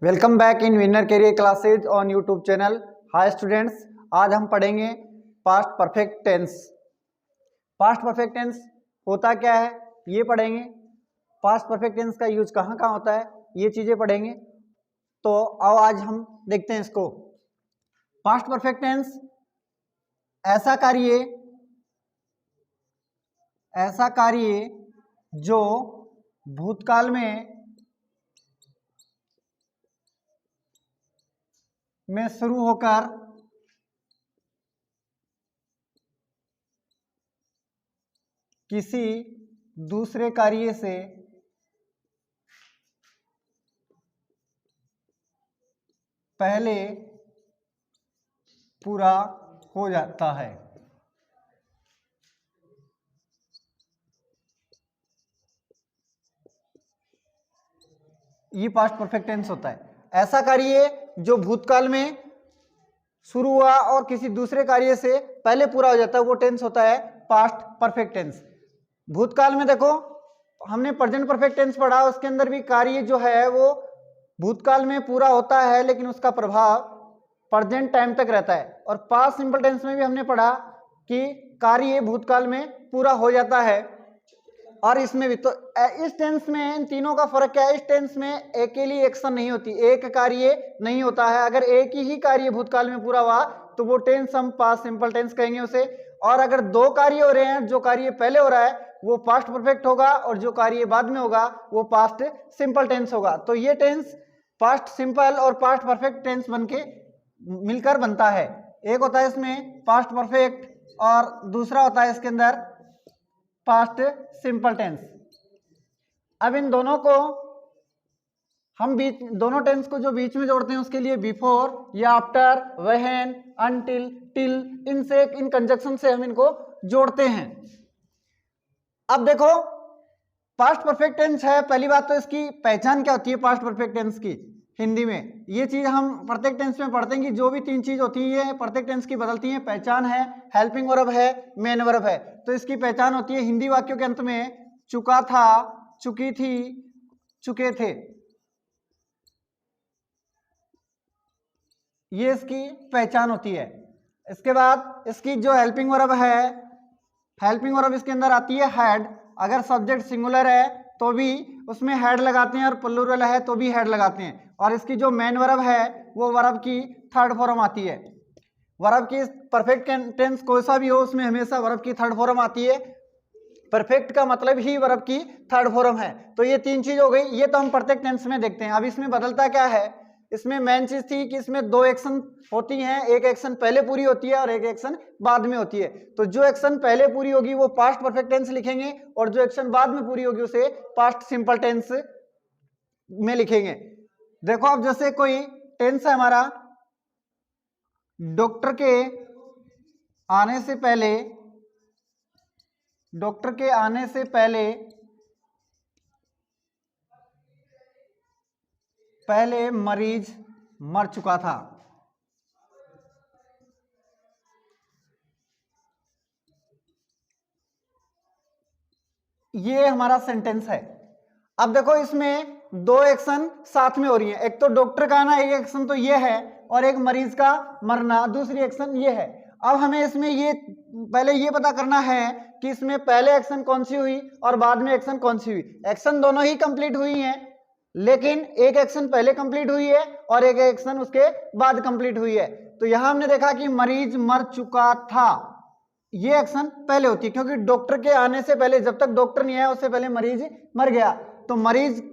Welcome back in winner career classes on YouTube channel. Hi students, आज हम पढ़ेंगे past perfect tense. Past perfect tense होता क्या है ये पढ़ेंगे। पास्ट परफेक्ट टेंस का यूज कहाँ कहाँ होता है ये चीज़ें पढ़ेंगे। तो आओ आज हम देखते हैं इसको। पास्ट परफेक्ट टेंस ऐसा कार्य जो भूतकाल में शुरू होकर किसी दूसरे कार्य से पहले पूरा हो जाता है। ये पास्ट परफेक्ट टेंस होता है। ऐसा कार्य जो भूतकाल में शुरू हुआ और किसी दूसरे कार्य से पहले पूरा हो जाता है वो टेंस होता है पास्ट परफेक्ट टेंस। भूतकाल में देखो हमने प्रेजेंट परफेक्ट टेंस पढ़ा, उसके अंदर भी कार्य जो है वो भूतकाल में पूरा होता है लेकिन उसका प्रभाव प्रेजेंट टाइम तक रहता है। और पास्ट सिंपल टेंस में भी हमने पढ़ा कि कार्य भूतकाल में पूरा हो जाता है। और इसमें भी तो इस टेंस में इन तीनों का फर्क क्या है? इस टेंस में अकेली एक्शन नहीं होती, एक कार्य नहीं होता है। अगर एक ही कार्य भूतकाल में पूरा हुआ तो वो टेंस हम पास्ट सिंपल टेंस कहेंगे उसे। और अगर दो कार्य हो रहे हैं, जो कार्य पहले हो रहा है वो पास्ट परफेक्ट होगा और जो कार्य बाद में होगा वो पास्ट सिंपल टेंस होगा। तो ये टेंस पास्ट सिंपल और पास्ट परफेक्ट टेंस बनके मिलकर बनता है। एक होता है इसमें पास्ट परफेक्ट और दूसरा होता है इसके अंदर पास्ट सिंपल टेंस। अब इन दोनों को हम दोनों टेंस को जो बीच में जोड़ते हैं उसके लिए बिफोर या आफ्टर, व्हेन, अनटिल, टिल, इनसे इन कंजक्शन से हम इनको जोड़ते हैं। अब देखो पास्ट परफेक्ट टेंस है, पहली बात तो इसकी पहचान क्या होती है पास्ट परफेक्ट टेंस की हिंदी में। ये चीज हम प्रत्येक टेंस में पढ़ते हैं कि जो भी तीन चीज होती है प्रत्येक टेंस की बदलती है। पहचान है, हेल्पिंग वर्ब है, मेन वर्ब है। तो इसकी पहचान होती है हिंदी वाक्यों के अंत में चुका था, चुकी थी, चुके थे। ये इसकी पहचान होती है। इसके बाद इसकी जो हेल्पिंग वर्ब है, हेल्पिंग वर्ब इसके अंदर आती है हैड। अगर सब्जेक्ट सिंगुलर है तो भी उसमें हैड लगाते हैं और प्लूरल है तो भी हैड लगाते हैं। और इसकी जो मेन वर्ब है वो वर्ब की थर्ड फॉर्म आती है। वर्ब की परफेक्ट टेंस कोई सा भी हो उसमें हमेशा वर्ब की थर्ड फॉर्म आती है। परफेक्ट का मतलब ही वर्ब की थर्ड फॉर्म है। तो ये तीन चीज हो गई, ये तो हम प्रत्येक टेंस में देखते हैं। अब इसमें बदलता क्या है? इसमें मेन चीज थी कि इसमें दो एक्शन होती हैं, एक एक्शन पहले पूरी होती है और एक एक्शन बाद में होती है। तो जो एक्शन पहले पूरी होगी वो पास्ट परफेक्ट टेंस लिखेंगे और जो एक्शन बाद में पूरी होगी उसे पास्ट सिंपल टेंस में लिखेंगे। देखो अब जैसे कोई टेंस है हमारा, डॉक्टर के आने से पहले, डॉक्टर के आने से पहले मरीज मर चुका था। ये हमारा सेंटेंस है। अब देखो इसमें दो एक्शन साथ में हो रही है, एक तो डॉक्टर का आना, एक एक्शन तो ये है, और एक मरीज का मरना दूसरी एक्शन ये है। अब हमें इसमें ये पहले ये पता करना है कि इसमें पहले एक्शन कौन सी हुई और बाद में एक्शन कौन सी हुई। एक्शन दोनों ही कंप्लीट हुई हैं लेकिन एक एक्शन पहले कंप्लीट हुई है और एक एक्शन उसके बाद कंप्लीट हुई है। तो यहां हमने देखा कि मरीज मर चुका था, ये एक्शन पहले होती है क्योंकि डॉक्टर के आने से पहले, जब तक डॉक्टर नहीं आया उससे पहले मरीज मर गया। तो मरीज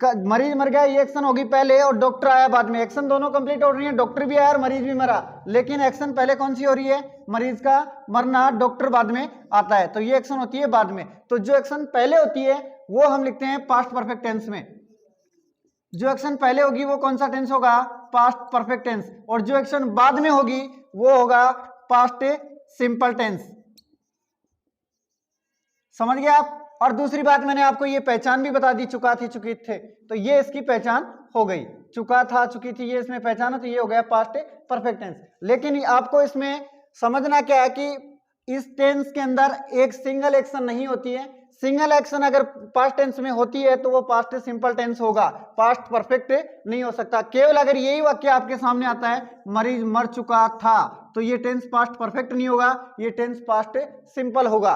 मर गया ये एक्शन होगी पहले और डॉक्टर आया बाद में। एक्शन दोनों कंप्लीट हो रही है, डॉक्टर भी आया और मरीज भी मरा, लेकिन एक्शन पहले कौन सी हो रही है? मरीज का मरना। डॉक्टर बाद में आता है तो ये एक्शन होती है बाद में। तो जो एक्शन पहले होती है वो हम लिखते हैं पास्ट परफेक्ट टेंस में। जो एक्शन पहले होगी वो कौन सा टेंस होगा? Past perfect tense. और जो एक्शन बाद में होगी वो होगा पास्ट सिंपल टेंस। समझ गए आप? और दूसरी बात मैंने आपको ये पहचान भी बता दी, चुका थी, चुकी थे, तो ये इसकी पहचान हो गई। चुका था, चुकी थी, ये इसमें पहचान है तो ये हो गया पास्ट परफेक्ट टेंस। लेकिन आपको इसमें समझना क्या है कि इस टेंस के अंदर एक सिंगल एक्शन नहीं होती है। सिंगल एक्शन अगर पास्ट टेंस में होती है तो वो पास्ट सिंपल टेंस होगा, पास्ट परफेक्ट नहीं हो सकता। केवल अगर यही वाक्य आपके सामने आता है मरीज मर चुका था, तो ये टेंस पास्ट परफेक्ट नहीं होगा, ये टेंस पास्ट सिंपल होगा।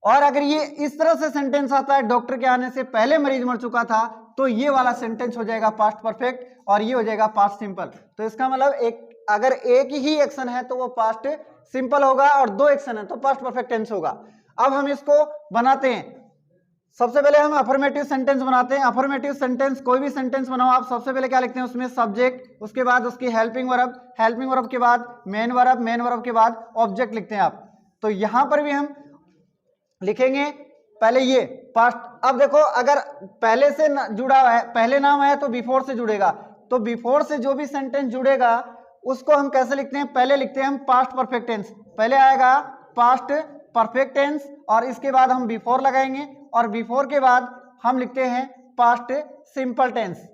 और अगर ये इस तरह से सेंटेंस आता है डॉक्टर के आने से पहले मरीज मर चुका था, तो ये वाला सेंटेंस हो जाएगा पास्ट परफेक्ट और ये हो जाएगा पास्ट सिंपल। तो इसका मतलब अगर एक ही एक्शन है तो वो पास्ट सिंपल होगा और दो एक्शन है तो पास्ट परफेक्ट टेंस होगा। अब हम इसको बनाते हैं। सबसे पहले हम अफर्मेटिव सेंटेंस बनाते हैं। अफर्मेटिव सेंटेंस, कोई भी सेंटेंस बनाओ आप, सबसे पहले क्या लिखते हैं उसमें सब्जेक्ट, उसके बाद उसकी हेल्पिंग वर्ब, हेल्पिंग वर्ब के बाद मेन वर्ब, मेन वर्ब के बाद ऑब्जेक्ट लिखते हैं आप। तो यहां पर भी हम लिखेंगे पहले ये पास्ट। अब देखो अगर पहले से जुड़ा हुआ है, पहले नाम है तो बिफोर से जुड़ेगा, तो बिफोर से जो भी सेंटेंस जुड़ेगा उसको हम कैसे लिखते हैं, पहले लिखते हैं हम पास्ट परफेक्ट टेंस। पहले आएगा पास्ट परफेक्ट टेंस और इसके बाद हम बिफोर लगाएंगे और बिफोर के बाद हम लिखते हैं पास्ट सिंपल टेंस।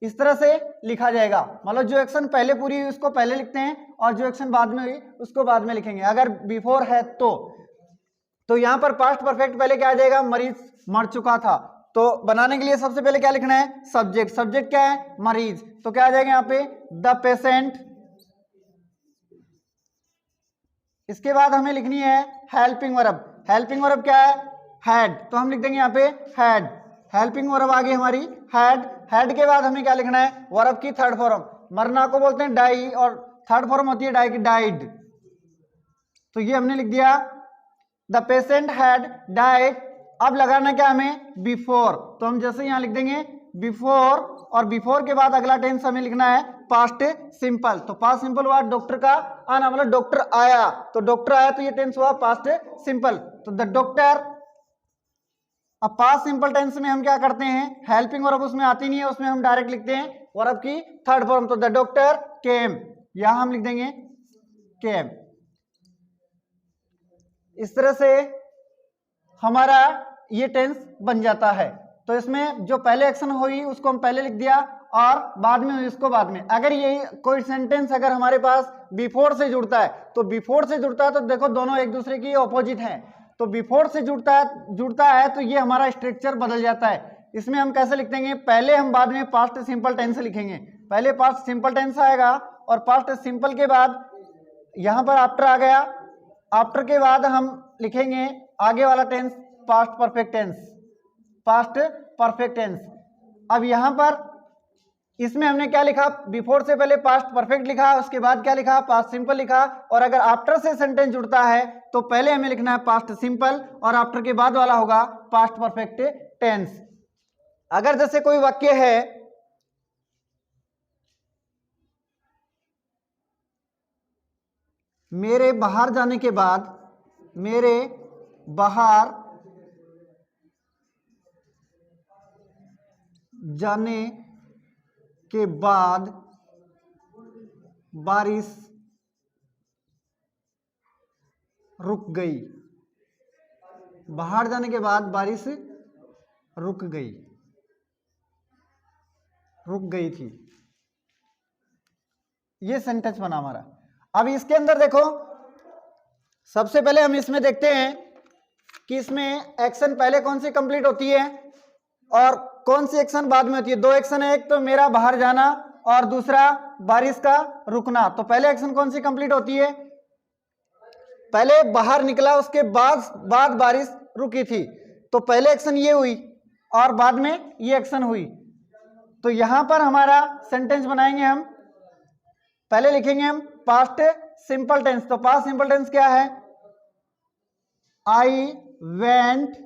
इस तरह से लिखा जाएगा, मतलब जो एक्शन पहले पूरी हुई उसको पहले लिखते हैं और जो एक्शन बाद में हुई उसको बाद में लिखेंगे अगर बिफोर है तो यहां पर पास्ट परफेक्ट पहले क्या आ जाएगा, मरीज मर चुका था। तो बनाने के लिए सबसे पहले क्या लिखना है, सब्जेक्ट। सब्जेक्ट क्या है, मरीज, तो क्या आ जाएगा यहाँ पे द पेशेंट। इसके बाद हमें लिखनी है हेल्पिंग वर्ब। हेल्पिंग वर्ब क्या है, हैड, तो हम लिख देंगे यहाँ पे हैड। हेल्पिंग वर्ब आ गई हमारी हैड। हैड के बाद हमें क्या लिखना है, वर्ब की थर्ड फॉर्म। मरना को बोलते हैं डाई और थर्ड फॉर्म होती है डाई की, डाइड। तो ये हमने लिख दिया द पेशेंट हैड डाइड। अब लगाना क्या हमें, बिफोर, तो हम जैसे यहां लिख देंगे बिफोर और बिफोर के बाद अगला टेंस हमें लिखना है पास्ट सिंपल। तो पास्ट सिंपल हुआ डॉक्टर का आना, मतलब डॉक्टर आया, तो डॉक्टर आया तो ये टेंस हुआ पास्ट सिंपल, तो द डॉक्टर। अब पास्ट सिंपल टेंस में हम क्या करते हैं, हेल्पिंग वर्ब उसमें आती नहीं है, उसमें हम डायरेक्ट लिखते हैं वर्ब की थर्ड फॉर्म। तो द डॉक्टर केम, यहां हम लिख देंगे केम। इस तरह से हमारा ये टेंस बन जाता है। तो इसमें जो पहले एक्शन हुई उसको हम पहले लिख दिया और बाद में इसको बाद में। अगर यही कोई सेंटेंस अगर हमारे पास बिफोर से जुड़ता है तो बिफोर से जुड़ता है तो देखो दोनों एक दूसरे की ऑपोजिट हैं, तो बिफोर से जुड़ता है तो ये हमारा स्ट्रक्चर बदल जाता है। इसमें हम कैसे लिख देंगे, पहले हम बाद में पास्ट सिंपल टेंस लिखेंगे। पहले पास्ट सिंपल टेंस आएगा और पास्ट सिंपल के बाद यहां पर आफ्टर आ गया, आफ्टर के बाद हम लिखेंगे आगे वाला tense past perfect tense, past perfect tense. अब यहां पर इसमें हमने क्या लिखा, बिफोर से पहले पास्ट परफेक्ट लिखा, उसके बाद क्या लिखा, पास्ट सिंपल लिखा। और अगर आफ्टर से सेंटेंस जुड़ता है तो पहले हमें लिखना है पास्ट सिंपल और आफ्टर के बाद वाला होगा पास्ट परफेक्ट टेंस। अगर जैसे कोई वाक्य है मेरे बाहर जाने के बाद, मेरे बाहर जाने के बाद बारिश रुक गई। बाहर जाने के बाद बारिश रुक गई थी। ये सेंटेंस बना हमारा। अब इसके अंदर देखो, सबसे पहले हम इसमें देखते हैं कि इसमें एक्शन पहले कौन सी कंप्लीट होती है और कौन सी एक्शन बाद में होती है। दो एक्शन है, एक तो मेरा बाहर जाना और दूसरा बारिश का रुकना। तो पहले एक्शन कौन सी कंप्लीट होती है, पहले बाहर निकला उसके बाद बारिश रुकी थी। तो पहले एक्शन ये हुई और बाद में ये एक्शन हुई। तो यहां पर हमारा सेंटेंस बनाएंगे हम, पहले लिखेंगे हम पास्ट सिंपल टेंस। तो पास्ट सिंपल टेंस क्या है, आई वेंट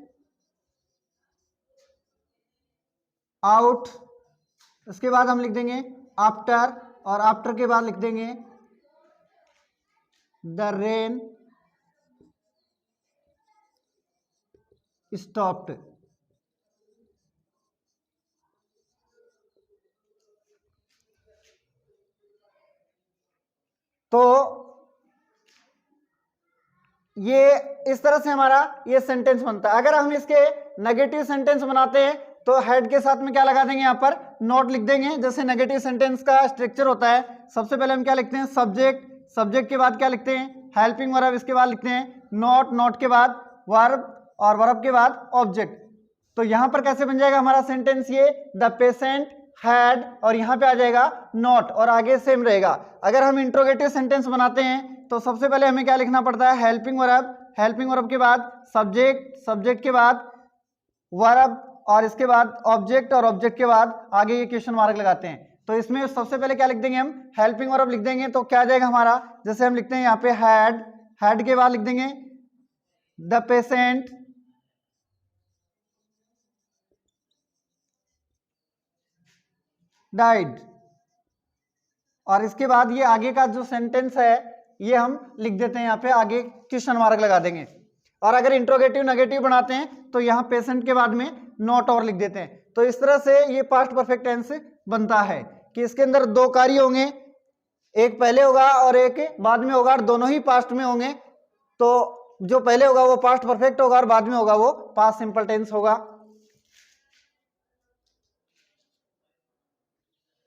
आउट। उसके बाद हम लिख देंगे आफ्टर और आफ्टर के बाद लिख देंगे द रेन स्टॉप्ड। तो ये इस तरह से हमारा ये सेंटेंस बनता है। अगर हम इसके नेगेटिव सेंटेंस बनाते हैं तो हेड के साथ में क्या लगा देंगे, यहां पर नोट लिख देंगे। जैसे नेगेटिव सेंटेंस का स्ट्रक्चर होता है, सबसे पहले हम क्या लिखते हैं, सब्जेक्ट, सब्जेक्ट के बाद क्या लिखते हैं, हेल्पिंग वर्ब, इसके बाद लिखते हैं नॉट, नॉट के बाद वर्ब और वर्ब के बाद ऑब्जेक्ट। तो यहां पर कैसे बन जाएगा हमारा सेंटेंस, ये द पेशेंट हैड और यहां पे आ जाएगा नॉट और आगे सेम रहेगा। अगर हम इंट्रोगेटिव सेंटेंस बनाते हैं तो सबसे पहले हमें क्या लिखना पड़ता है, हेल्पिंग वर्ब, हेल्पिंग वर्ब के बाद सब्जेक्ट, सब्जेक्ट के बाद वर्ब और इसके बाद ऑब्जेक्ट और ऑब्जेक्ट के बाद आगे ये क्वेश्चन मार्क लगाते हैं। तो इसमें सबसे पहले क्या लिख देंगे हम, हेल्पिंग वर्ब लिख देंगे तो क्या आ जाएगा हमारा, जैसे हम लिखते हैं यहाँ पे हैड, हैड के बाद लिख देंगे द पेशेंट डाइड और इसके बाद ये आगे का जो सेंटेंस है ये हम लिख देते हैं यहाँ पे, आगे क्वेश्चन मार्क लगा देंगे। और अगर इंट्रोगेटिव नेगेटिव बनाते हैं तो यहाँ पेशेंट के बाद में नॉट और लिख देते हैं। तो इस तरह से ये पास्ट परफेक्ट टेंस बनता है कि इसके अंदर दो कार्य होंगे, एक पहले होगा और एक बाद में होगा और दोनों ही पास्ट में होंगे। तो जो पहले होगा वो पास्ट परफेक्ट होगा और बाद में होगा वो पास्ट सिंपल टेंस होगा।